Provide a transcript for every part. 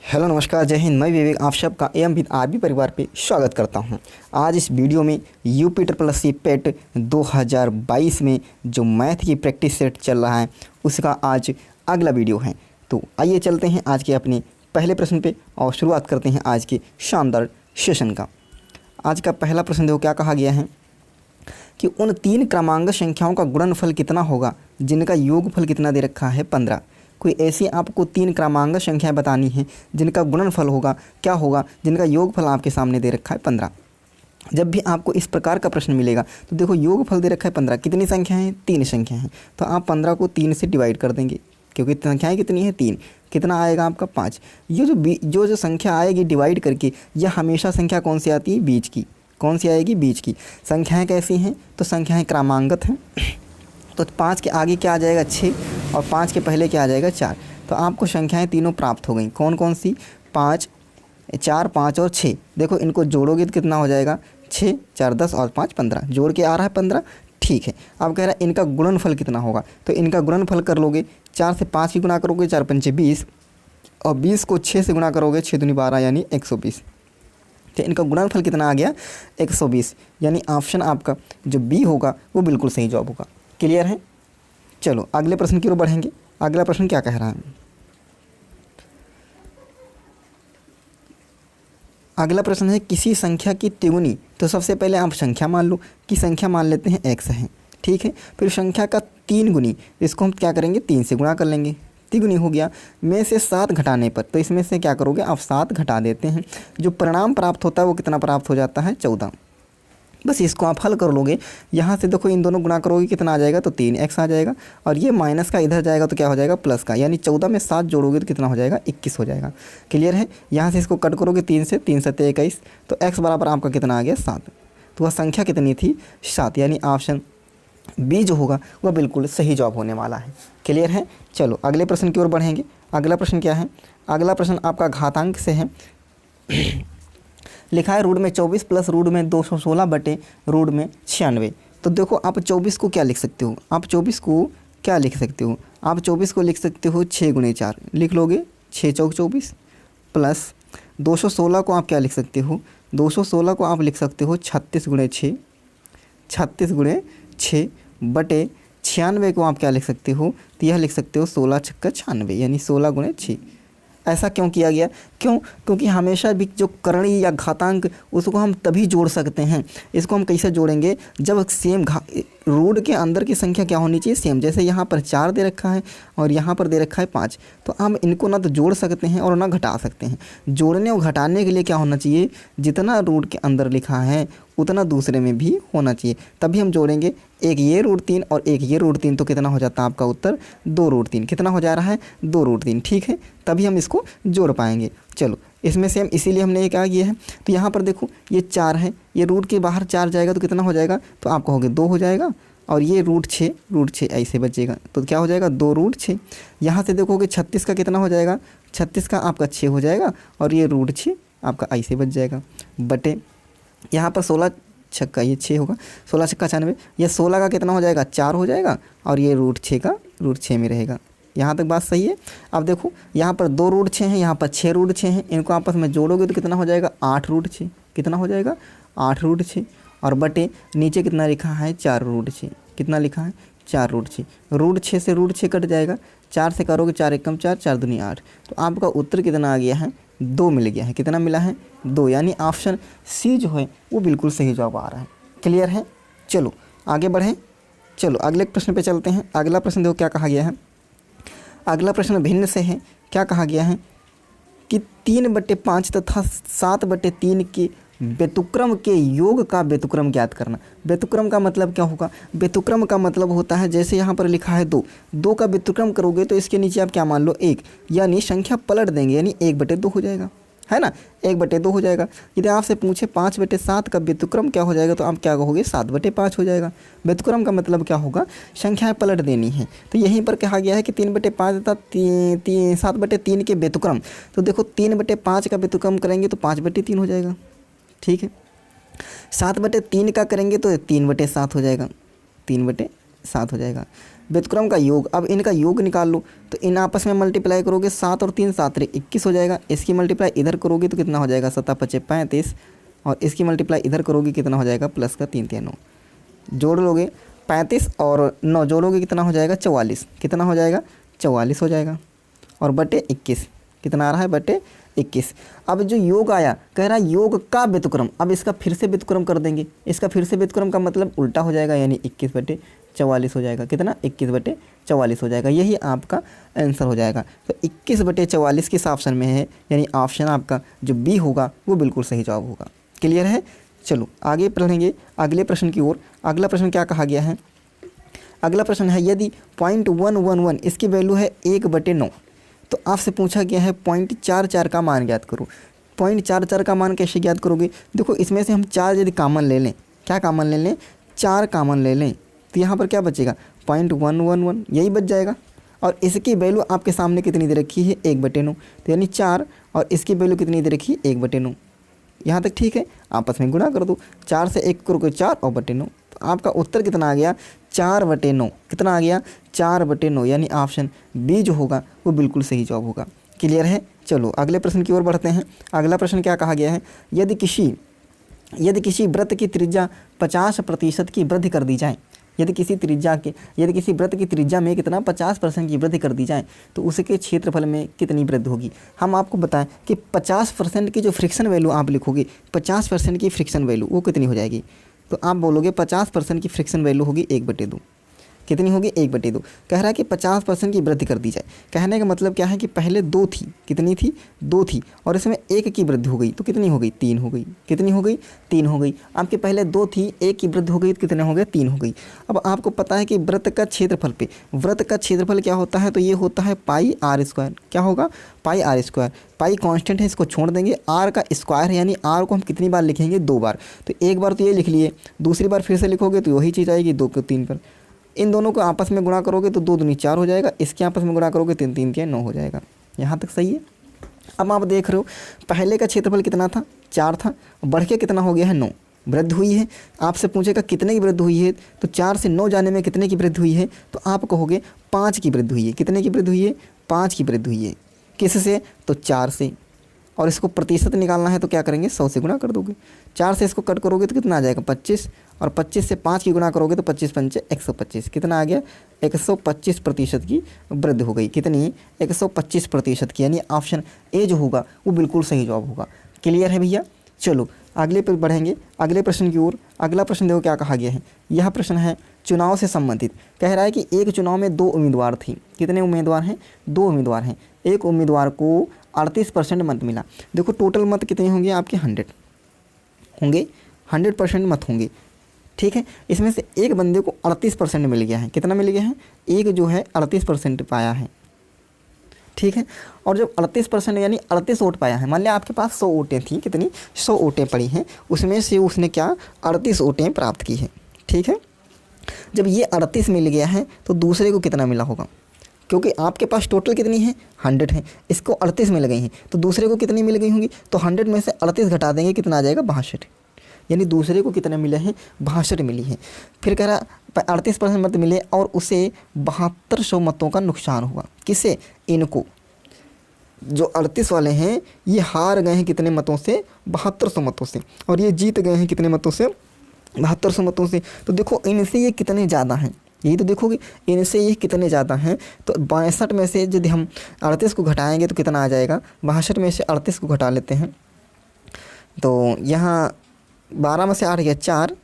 Hello नमस्कार, जय हिंद। मैं विवेक आप सबका एम विद आरबी परिवार पे स्वागत करता हूं। आज इस वीडियो में यूपी ट्रिपल एस सी पेट 2022 में जो मैथ की प्रैक्टिस सेट चल रहा है उसका आज अगला वीडियो है। तो आइए चलते हैं आज के अपने पहले प्रश्न पे और शुरुआत करते हैं आज के शानदार सेशन का। आज का पहला प्रश्न देखो क्या कहा गया है कि उन तीन क्रमांक संख्याओं का गुणनफल कितना होगा जिनका योगफल कितना दे रखा है 15। कोई ऐसी आपको तीन क्रमांक संख्याएं बतानी है जिनका गुणनफल होगा क्या होगा, जिनका योगफल आपके सामने दे रखा है 15। जब भी आपको इस प्रकार का प्रश्न मिलेगा तो देखो योगफल दे रखा है 15, कितनी संख्या है? तीन संख्या है। तो आप 15 को 3 से डिवाइड कर देंगे क्योंकि संख्याएं कितनी है? 3। कितना आएगा आपका? 5। ये जो संख्या आएगी डिवाइड करके, यह हमेशा संख्या कौन सी आती है? बीच की। कौन सी आएगी? बीच की। संख्याएँ कैसी हैं? तो संख्याएँ क्रमांगत हैं। तो 5 के आगे क्या आ जाएगा? 6 और 5 के पहले क्या आ जाएगा? 4। तो आपको संख्याएं तीनों प्राप्त हो गई। कौन कौन सी? 5, 4, 5 और 6। देखो इनको जोड़ोगे तो कितना हो जाएगा? 6, 4, 10 और 5, 15। जोड़ के आ रहा है 15। ठीक है। अब कह रहा है इनका गुणनफल कितना होगा। तो इनका गुणनफल कर लोगे, 4 से 5 की गुणा करोगे, 4 पंचे 20 और 20 को 6 से गुणा करोगे, 6 दूनी 12 यानी 120। तो इनका गुणनफल कितना आ गया? 120। यानी ऑप्शन आपका जो बी होगा वो बिल्कुल सही जवाब होगा। क्लियर है? चलो अगले प्रश्न की ओर बढ़ेंगे। अगला प्रश्न क्या कह रहा है? अगला प्रश्न है किसी संख्या की तिगुनी। तो सबसे पहले आप संख्या मान लो कि संख्या मान लेते हैं x है, ठीक है। फिर संख्या का 3 गुनी, इसको हम क्या करेंगे? 3 से गुणा कर लेंगे, तिगुनी हो गया। में से 7 घटाने पर, तो इसमें से क्या करोगे आप? 7 घटा देते हैं। जो परिणाम प्राप्त होता है वो कितना प्राप्त हो जाता है? 14। बस इसको आप हल कर लोगे। यहाँ से देखो इन दोनों गुणा करोगे कितना आ जाएगा? तो 3x आ जाएगा और ये माइनस का इधर जाएगा तो क्या हो जाएगा? प्लस का। यानी 14 में 7 जोड़ोगे तो कितना हो जाएगा? 21 हो जाएगा। क्लियर है? यहाँ से इसको कट करोगे 3 से, 3 7 21। तो x बराबर आपका कितना आ गया? 7। तो वह संख्या कितनी थी? 7। यानी ऑप्शन बी जो होगा वह बिल्कुल सही जवाब होने वाला है। क्लियर है? चलो अगले प्रश्न की ओर बढ़ेंगे। अगला प्रश्न क्या है? अगला प्रश्न आपका घातांक से है। लिखा है रूट में 24 प्लस रूट में 216 बटे रूट में 96। तो देखो आप 24 को क्या लिख सकते हो? आप 24 को क्या लिख सकते हो? आप 24 को लिख सकते हो 6 गुणे 4 लिख लोगे, 6 चौक 24 प्लस 216 को आप क्या लिख सकते हो? 216 को आप लिख सकते हो 36 गुणे 6, 36 गुणे 6 बटे 96 को आप क्या लिख सकते हो? तो यह लिख सकते हो 16 छक्का 96 यानी 16 गुणे 6। ऐसा क्यों किया गया? क्योंकि हमेशा भी जो करणी या घातांक उसको हम तभी जोड़ सकते हैं। इसको हम कैसे जोड़ेंगे? जब सेम रूट के अंदर की संख्या क्या होनी चाहिए? सेम। जैसे यहाँ पर 4 दे रखा है और यहाँ पर दे रखा है 5, तो हम इनको ना तो जोड़ सकते हैं और ना घटा सकते हैं। जोड़ने और घटाने के लिए क्या होना चाहिए? जितना रूट के अंदर लिखा है उतना दूसरे में भी होना चाहिए, तभी हम जोड़ेंगे। एक ये रूट 3 और एक ये रूट 3, तो कितना हो जाता है आपका उत्तर? 2 रूट 3। कितना हो जा रहा है? 2 रूट 3। ठीक है, तभी हम इसको जोड़ पाएंगे। चलो इसमें से हम इसीलिए हमने ये क्या किया है, तो यहाँ पर देखो ये 4 है, ये रूट के बाहर 4 जाएगा तो कितना हो जाएगा? तो आपका हो गया 2 हो जाएगा और ये रूट 6 ऐसे बचेगा तो क्या हो जाएगा? 2 रूट 6। यहाँ से देखोगे 36 का कितना हो जाएगा? 36 का आपका 6 हो जाएगा और ये रूट 6 आपका ऐसे बच जाएगा बटे यहाँ पर 16 छक्का ये 6 होगा, 16 छक्का 96। ये 16 का कितना हो जाएगा? 4 हो जाएगा और ये रूट 6 का रूट 6 में रहेगा। यहाँ तक बात सही है? अब देखो यहाँ पर 2 रूट 6 हैं, यहाँ पर 6 रूट 6 हैं। इनको आपस में जोड़ोगे तो कितना हो जाएगा? 8 रूट 6। कितना हो जाएगा? 8 रूट 6 और बटे नीचे कितना लिखा है? 4 रूट 6। कितना लिखा है? 4 रूट 6। रूट 6 से रूट 6 कट जाएगा, 4 से करोगे 4 एकम 4, 4 दूनी 8। तो आपका उत्तर कितना आ गया है? 2 मिल गया है। कितना मिला है? 2। यानी ऑप्शन सी जो है वो बिल्कुल सही जवाब आ रहा है। क्लियर है? चलो आगे बढ़ें। चलो अगले प्रश्न पे चलते हैं। अगला प्रश्न देखो क्या कहा गया है। अगला प्रश्न भिन्न से है। क्या कहा गया है कि 3/5 तथा 7/3 के व्यतुक्रम के योग का व्यतुक्रम ज्ञात करना। व्यतुक्रम का मतलब क्या होगा? व्यतुक्रम का मतलब होता है जैसे यहाँ पर लिखा है 2 का व्यतुक्रम करोगे तो इसके नीचे आप क्या मान लो? 1, यानी संख्या पलट देंगे यानी 1/2 हो जाएगा, है ना? 1/2 हो जाएगा। यदि आपसे पूछे 5/7 का व्यतुक्रम क्या हो जाएगा तो आप क्या कहोगे? 7/5 हो जाएगा। व्यतुक्रम का मतलब क्या होगा? संख्याएं पलट देनी है। तो यहीं पर कहा गया है कि 3/5 तथा 7/3 के व्यतुक्रम। तो देखो 3/5 का व्यतुक्रम करेंगे तो 5/3 हो जाएगा, ठीक है। 7/3 का करेंगे तो 3/7 हो जाएगा, 3/7। 7 हो जाएगा। व्युत्क्रम का योग, अब इनका योग निकाल लो, तो इन आपस में मल्टीप्लाई करोगे 7 और 3 7 21 हो जाएगा। इसकी मल्टीप्लाई इधर करोगे तो कितना हो जाएगा 7 5 35, और इसकी मल्टीप्लाई इधर करोगे कितना हो जाएगा प्लस का 3 3 9, जोड़ लोगे 35 और 9 जोड़ोगे कितना हो जाएगा 44, कितना हो जाएगा 44 हो जाएगा, और बटे 21 कितना आ रहा है बटे 21। अब जो योग आया कह रहा है योग का व्युत्क्रम, अब इसका फिर से व्युत्क्रम कर देंगे, इसका फिर से व्युत्क्रम का मतलब उल्टा हो जाएगा, यानी 21 बटे 44 हो जाएगा, कितना 21 बटे 44 हो जाएगा। यही आपका आंसर हो जाएगा। तो 21 बटे 44 किस ऑप्शन में है, यानी ऑप्शन आपका जो बी होगा वो बिल्कुल सही जवाब होगा। क्लियर है। चलो आगे पढ़ेंगे अगले प्रश्न की ओर। अगला प्रश्न क्या कहा गया है, अगला प्रश्न है यदि 0.111 इसकी वैल्यू है 1/9, तो आपसे पूछा गया है 0.44 का मान ज्ञात करो। 0.44 का मान कैसे ज्ञात करोगे, देखो इसमें से हम 4 यदि कामन ले लें, क्या कामन ले लें 4 कामन ले लें, तो यहाँ पर क्या बचेगा 0.111 यही बच जाएगा। और इसकी वैल्यू आपके सामने कितनी दे रखी है 1/9, तो यानी 4, और इसकी वैल्यू कितनी दे रखी है 1/9। यहाँ तक ठीक है, आपस में गुणा कर दो, 4 से 1 करोगे 4 और बटे 9, तो आपका उत्तर कितना आ गया 4/9, कितना आ गया 4/9, यानी ऑप्शन बी जो होगा वो बिल्कुल सही जवाब होगा। क्लियर है। चलो अगले प्रश्न की ओर बढ़ते हैं। अगला प्रश्न क्या कहा गया है, यदि किसी वृत्त की त्रिज्या 50% की वृद्धि कर दी जाए, यदि किसी वृत्त की त्रिज्या में कितना 50% की वृद्धि कर दी जाए तो उसके क्षेत्रफल में कितनी वृद्धि होगी। हम आपको बताएं कि 50% की जो फ्रिक्शन वैल्यू आप लिखोगे, 50% की फ्रिक्शन वैल्यू वो कितनी हो जाएगी, तो आप बोलोगे 50% की फ्रिक्शन वैल्यू होगी 1/2, कितनी होगी 1/2। कह रहा है कि 50% की वृद्धि कर दी जाए, कहने का मतलब क्या है कि पहले 2 थी, कितनी थी 2 थी, और इसमें 1 की वृद्धि हो गई तो कितनी हो गई 3 हो गई, कितनी हो गई 3 हो गई। आपके पहले 2 थी, 1 की वृद्धि हो गई तो कितने हो गए 3 हो गई। अब आपको पता है कि वृत्त का क्षेत्रफल क्या होता है, तो ये होता है πr², क्या होगा πr²। पाई कांस्टेंट है, इसको छोड़ देंगे, आर का स्क्वायर है, यानी आर को हम कितनी बार लिखेंगे 2 बार, तो एक बार तो ये लिख लिए, दूसरी बार फिर से लिखोगे तो वही चीज़ आएगी 2 को 3 पर। इन दोनों को आपस में गुणा करोगे तो 2 दूनी 4 हो जाएगा, इसके आपस में गुणा करोगे 3 3 के 9 हो जाएगा। यहाँ तक सही है। अब आप देख रहे हो पहले का क्षेत्रफल कितना था 4 था, बढ़ के कितना हो गया है 9, वृद्धि हुई है। आपसे पूछेगा कितने की वृद्धि हुई है, तो 4 से 9 जाने में कितने की वृद्धि हुई है, तो आप कहोगे 5 की वृद्धि हुई है। कितने की वृद्धि हुई है 5 की वृद्धि हुई है। किससे, तो 4 से, और इसको प्रतिशत निकालना है तो क्या करेंगे 100 से गुणा कर दोगे। 4 से इसको कट करोगे तो कितना आ जाएगा 25, और 25 से 5 की गुणा करोगे तो 25 पंचे 125, कितना आ गया 125% की वृद्धि हो गई। कितनी 125% की, यानी ऑप्शन ए जो होगा वो बिल्कुल सही जवाब होगा। क्लियर है भैया। चलो अगले पर बढ़ेंगे, अगले प्रश्न की ओर। अगला प्रश्न देखो क्या कहा गया है। यह प्रश्न है चुनाव से संबंधित। कह रहा है कि एक चुनाव में 2 उम्मीदवार थे। कितने उम्मीदवार हैं 2 उम्मीदवार हैं। एक उम्मीदवार को 38% मत मिला। देखो टोटल मत कितने होंगे आपके 100 होंगे, 100% मत होंगे, ठीक है। इसमें से एक बंदे को 38% मिल गया है। कितना मिल गया है, एक जो है 38% पाया है, ठीक है। और जब 38% यानी 38 वोट पाया है, मान लिया आपके पास 100 वोटें थी, कितनी 100 वोटें पड़ी हैं, उसमें से उसने क्या 38 वोटें प्राप्त की है, ठीक है। जब ये 38 मिल गया है तो दूसरे को कितना मिला होगा, क्योंकि आपके पास टोटल कितनी है 100 है, इसको 38 मिल गई हैं, तो दूसरे को कितनी मिल गई होंगी, तो 100 में से 38 घटा देंगे, कितना आ जाएगा 62, यानी दूसरे को कितने मिले हैं 62 मिली हैं। फिर कह रहा 38% मत मिले और उसे 7200 मतों का नुकसान हुआ। किसे, इनको जो 38 वाले हैं ये हार गए हैं कितने मतों से 7200 मतों से, और ये जीत गए हैं कितने मतों से 7200 मतों से। तो देखो इनसे ये कितने ज़्यादा हैं, यही तो देखोगे इनसे ये कितने ज़्यादा हैं। तो 62 में से यदि हम 38 को घटाएंगे तो कितना आ जाएगा, 62 में से 38 को घटा लेते हैं तो यहाँ 12 में से 8 गया 4,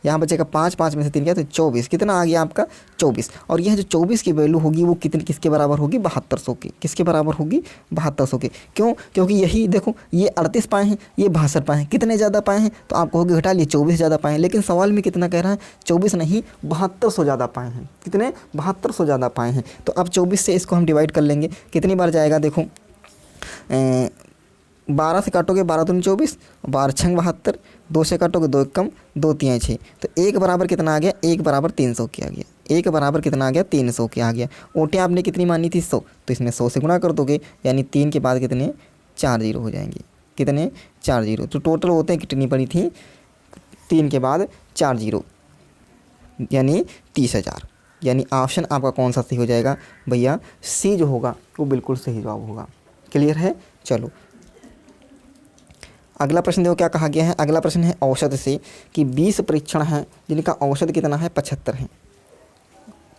यहाँ बचेगा 5, 5 में से 3 गया तो 24, कितना आ गया आपका 24। और यह जो 24 की वैल्यू होगी वो कितनी किसके बराबर होगी 7200 की, किसके बराबर होगी 7200 की। क्यों, क्योंकि यही देखो ये 38 पाए हैं, ये 62 पाए हैं, कितने ज़्यादा पाए हैं, तो आप कहोगे घटा लिए 24 ज़्यादा पाए हैं, लेकिन सवाल में कितना कह रहा है 24 नहीं 7200 ज़्यादा पाए हैं। कितने 7200 ज़्यादा पाए हैं। तो अब 24 से इसको हम डिवाइड कर लेंगे, कितनी बार जाएगा देखो 12 से काटोगे 12 दूनी 24, 12 छंग 72, 2 से काटोगे 2 एक कम 2 3 6, तो 1 बराबर कितना आ गया 1 बराबर 300 के आ गया। 1 बराबर कितना आ गया 300 के आ गया। ओटे आपने कितनी मानी थी 100, तो इसमें 100 से गुणा कर दोगे, यानी 3 के बाद कितने 4 जीरो हो जाएंगे, कितने 4 जीरो। तो टोटल होते हैं कितनी पड़ी थी 3 के बाद 4 जीरो, यानी 30,000। यानी ऑप्शन आपका कौन सा सही हो जाएगा भैया, सी जो होगा वो बिल्कुल सही जवाब होगा। क्लियर है। चलो अगला प्रश्न देखो क्या कहा गया है। अगला प्रश्न है औसत से कि 20 परीक्षण हैं जिनका औसत कितना है 75 है।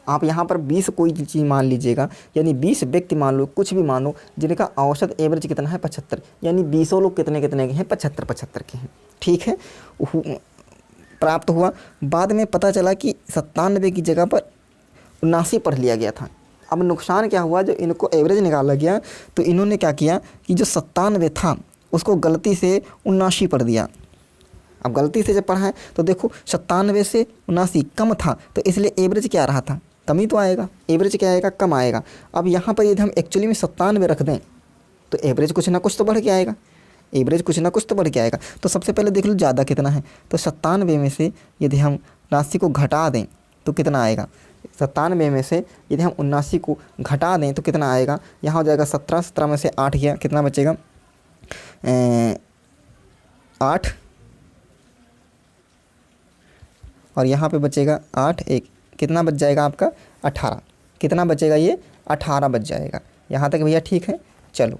आप यहाँ पर 20 कोई चीज़ मान लीजिएगा, यानी 20 व्यक्ति मान लो, कुछ भी मान लो, जिनका औसत एवरेज कितना है 75, यानी 20 लोग कितने कितने के हैं 75 के हैं। ठीक है, प्राप्त हुआ। बाद में पता चला कि 97 की जगह पर 79 पढ़ लिया गया था। अब नुकसान क्या हुआ, जो इनको एवरेज निकाला गया तो इन्होंने क्या किया कि जो 97 था उसको गलती से 79 पढ़ दिया। अब गलती से जब पढ़ा है तो देखो 97 से 79 कम था, तो इसलिए एवरेज क्या रहा था, कम ही तो आएगा। एवरेज क्या आएगा, कम आएगा। अब यहाँ पर यदि हम एक्चुअली में 97 रख दें तो एवरेज कुछ ना कुछ तो बढ़ के आएगा, एवरेज कुछ ना कुछ तो बढ़ के आएगा। तो सबसे पहले देख लो ज़्यादा कितना है, तो 97 में से यदि हम 79 को घटा दें तो कितना आएगा। 97 में से यदि हम 79 को घटा दें तो कितना आएगा, यहाँ हो जाएगा 17, 17 में से 8 गया, कितना बचेगा 8, और यहाँ पे बचेगा 8, एक कितना बच जाएगा आपका 18, कितना बचेगा ये 18 बच जाएगा। यहाँ तक भैया ठीक है। चलो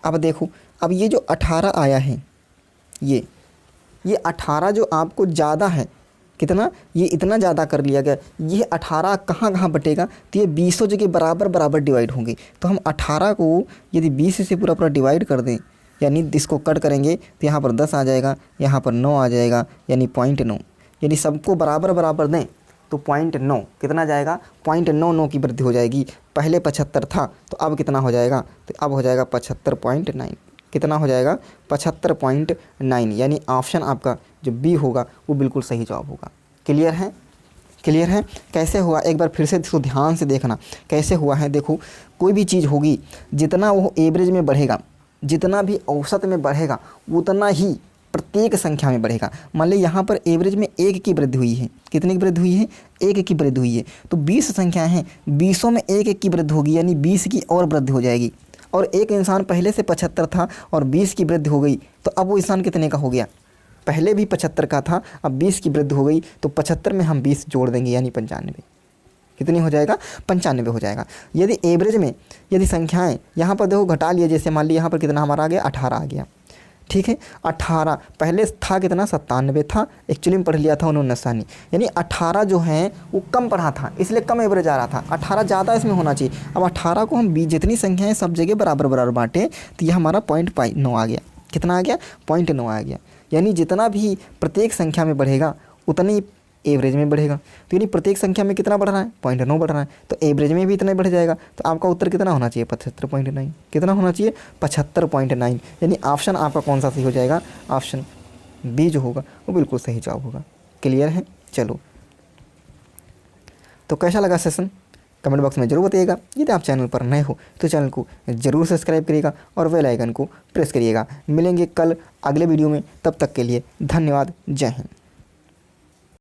अब देखो, अब ये जो 18 आया है, ये 18 जो आपको ज़्यादा है, कितना, ये इतना ज़्यादा कर लिया गया, ये 18 कहाँ कहाँ बटेगा, तो ये 20 जगह बराबर बराबर डिवाइड होंगे। तो हम 18 को यदि 20 से पूरा पूरा डिवाइड कर दें, यानी इसको कट करेंगे तो यहाँ पर 10 आ जाएगा, यहाँ पर 9 आ जाएगा, यानी 0.9, यानी सबको बराबर बराबर दें तो 0.9 कितना जाएगा, 0.99 की वृद्धि हो जाएगी। पहले 75 था तो अब कितना हो जाएगा, तो अब हो जाएगा 75.9, कितना हो जाएगा 75.9, यानी ऑप्शन आपका जो बी होगा वो बिल्कुल सही जवाब होगा। क्लियर है, क्लियर है। कैसे हुआ एक बार फिर से इसको ध्यान से देखना कैसे हुआ है। देखो कोई भी चीज़ होगी, जितना वो एवरेज में बढ़ेगा, जितना भी औसत में बढ़ेगा, उतना ही प्रत्येक संख्या में बढ़ेगा। मान लीजिए यहाँ पर एवरेज में 1 की वृद्धि हुई है, कितने की वृद्धि हुई है, 1 की वृद्धि हुई है। तो 20 संख्याएं हैं, 20 में 1 की वृद्धि होगी, यानी 20 की और वृद्धि हो जाएगी। और एक इंसान पहले से 75 था और 20 की वृद्धि हो गई, तो अब वो इंसान कितने का हो गया, पहले भी 75 का था, अब 20 की वृद्धि हो गई, तो 75 में हम 20 जोड़ देंगे, यानी 95, कितनी हो जाएगा 95 हो जाएगा। यदि एवरेज में यदि संख्याएं यहाँ पर देखो घटा लिए, जैसे मान लीजिए यहाँ पर कितना हमारा आ गया 18 आ गया, ठीक है। 18 पहले था कितना 97 था, एक्चुअली में पढ़ लिया था 79, यानी 18 जो है वो कम पढ़ा था, इसलिए कम एवरेज आ रहा था। 18 ज़्यादा इसमें होना चाहिए। अब 18 को हम जितनी संख्याएं सब जगह बराबर बराबर बांटे तो यह हमारा 0.9 आ गया, कितना आ गया 0.9 आ गया। यानी जितना भी प्रत्येक संख्या में बढ़ेगा उतनी एवरेज में बढ़ेगा। तो यानी प्रत्येक संख्या में कितना बढ़ रहा है 0.9 बढ़ रहा है, तो एवरेज में भी इतना बढ़ जाएगा। तो आपका उत्तर कितना होना चाहिए 75.9, कितना होना चाहिए 75.9, यानी ऑप्शन आपका कौन सा सही हो जाएगा, ऑप्शन बी जो होगा वो बिल्कुल सही जवाब होगा। क्लियर है। चलो तो कैसा लगा सेशन कमेंट बॉक्स में जरूर बताइएगा। यदि आप चैनल पर नए हो तो चैनल को जरूर सब्सक्राइब करिएगा और बेल आइकन को प्रेस करिएगा। मिलेंगे कल अगले वीडियो में, तब तक के लिए धन्यवाद। जय हिंद।